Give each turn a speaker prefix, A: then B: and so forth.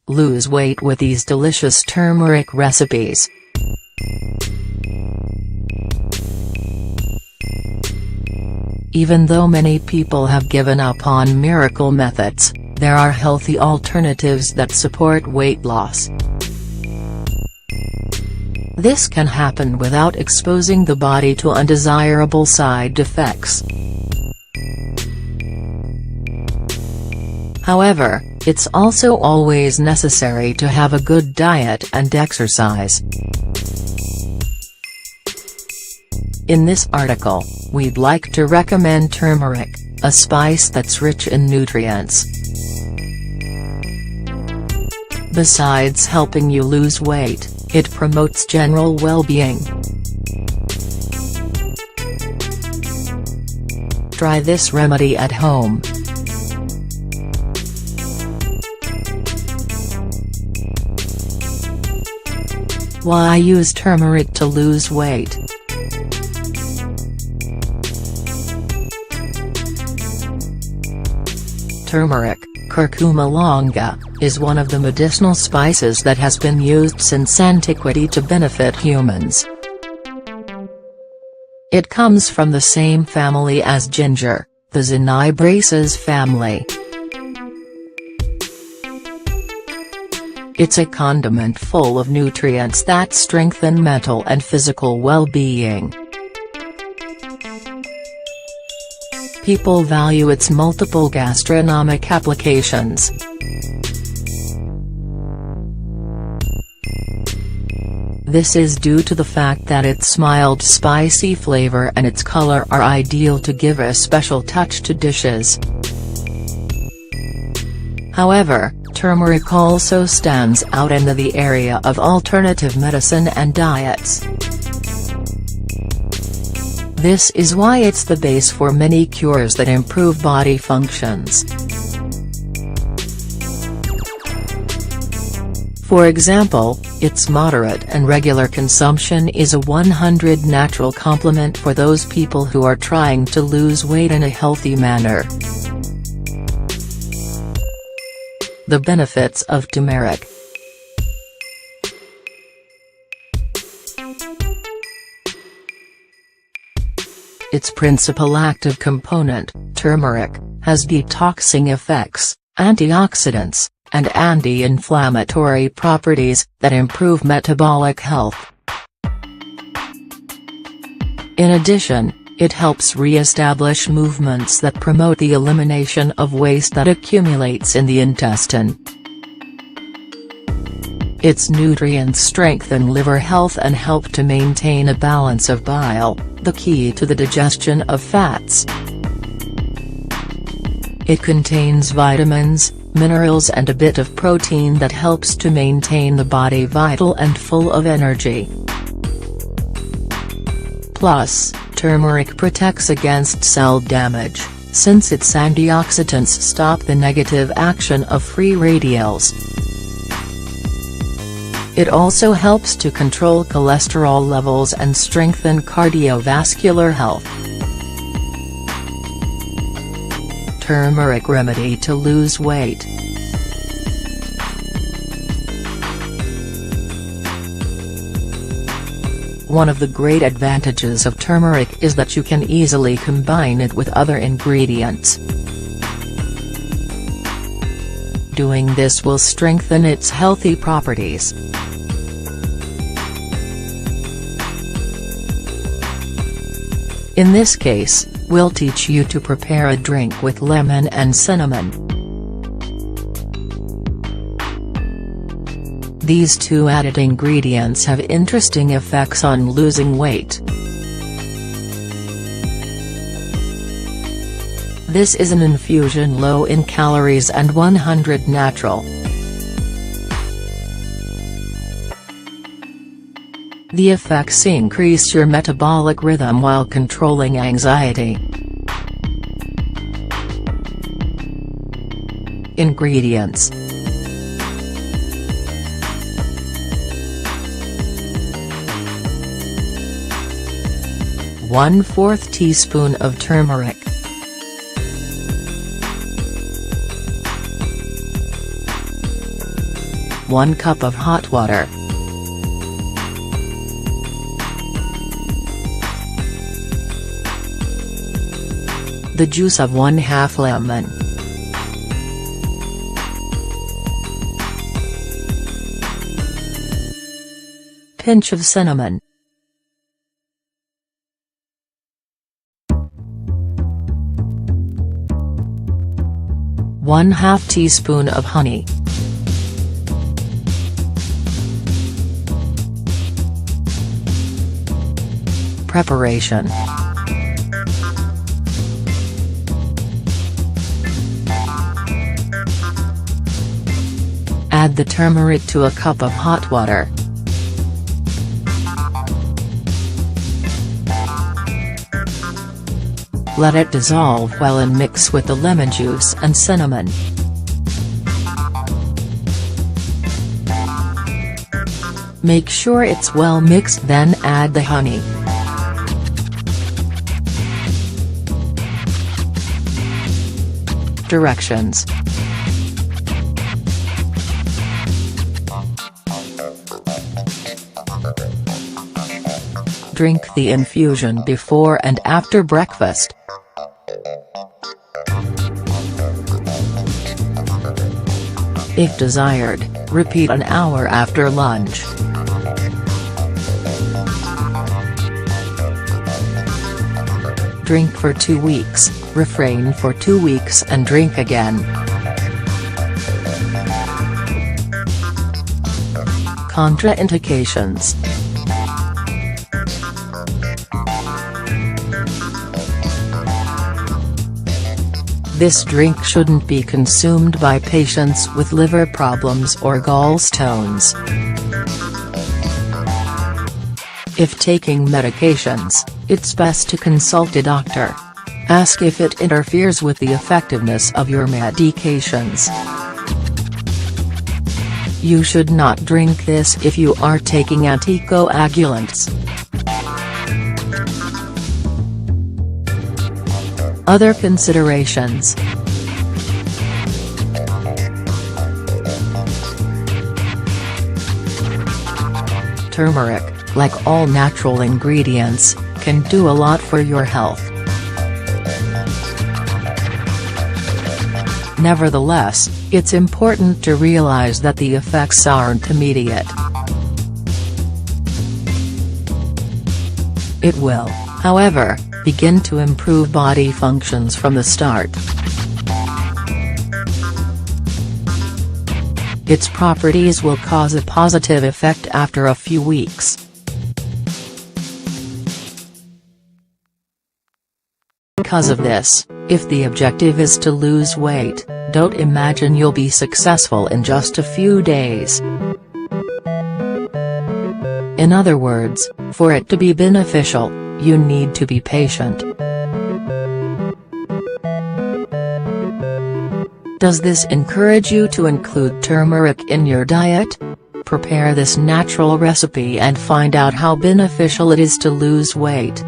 A: Lose weight with these delicious turmeric recipes. Even though many people have given up on miracle methods, there are healthy alternatives that support weight loss. This can happen without exposing the body to undesirable side effects. However, it's also always necessary to have a good diet and exercise. In this article, we'd like to recommend turmeric, a spice that's rich in nutrients. Besides helping you lose weight, it promotes general well-being. Try this remedy at home. Why use turmeric to lose weight? Turmeric, curcuma longa, is one of the medicinal spices that has been used since antiquity to benefit humans. It comes from the same family as ginger, the Zonibraceae family. It's a condiment full of nutrients that strengthen mental and physical well-being. People value its multiple gastronomic applications. This is due to the fact that its mild spicy flavor and its color are ideal to give a special touch to dishes. However, turmeric also stands out in the area of alternative medicine and diets. This is why it's the base for many cures that improve body functions. For example, its moderate and regular consumption is a 100% natural complement for those people who are trying to lose weight in a healthy manner. The benefits of turmeric. Its principal active component, turmeric, has detoxing effects, antioxidants, and anti-inflammatory properties that improve metabolic health. In addition, it helps re-establish movements that promote the elimination of waste that accumulates in the intestine. Its nutrients strengthen liver health and help to maintain a balance of bile, the key to the digestion of fats. It contains vitamins, minerals and a bit of protein that helps to maintain the body vital and full of energy. Plus, turmeric protects against cell damage, since its antioxidants stop the negative action of free radicals. It also helps to control cholesterol levels and strengthen cardiovascular health. Turmeric remedy to lose weight. One of the great advantages of turmeric is that you can easily combine it with other ingredients. Doing this will strengthen its healthy properties. In this case, we'll teach you to prepare a drink with lemon and cinnamon. These two added ingredients have interesting effects on losing weight. This is an infusion low in calories and 100% natural. The effects increase your metabolic rhythm while controlling anxiety. Ingredients. ¼ teaspoon of turmeric. 1 1 cup of hot water. The juice of 1/2 lemon. Pinch of cinnamon. ½ teaspoon of honey. Preparation. Add the turmeric to a cup of hot water. Let it dissolve well and mix with the lemon juice and cinnamon. Make sure it's well mixed, then add the honey. Directions. Drink the infusion before and after breakfast. If desired, repeat an hour after lunch. Drink for 2 weeks, refrain for 2 weeks and drink again. Contraindications. This drink shouldn't be consumed by patients with liver problems or gallstones. If taking medications, it's best to consult a doctor. Ask if it interferes with the effectiveness of your medications. You should not drink this if you are taking anticoagulants. Other considerations. Turmeric, like all natural ingredients, can do a lot for your health. Nevertheless, it's important to realize that the effects aren't immediate. It will, however, begin to improve body functions from the start. Its properties will cause a positive effect after a few weeks. Because of this, if the objective is to lose weight, don't imagine you'll be successful in just a few days. In other words, for it to be beneficial, you need to be patient. Does this encourage you to include turmeric in your diet? Prepare this natural recipe and find out how beneficial it is to lose weight.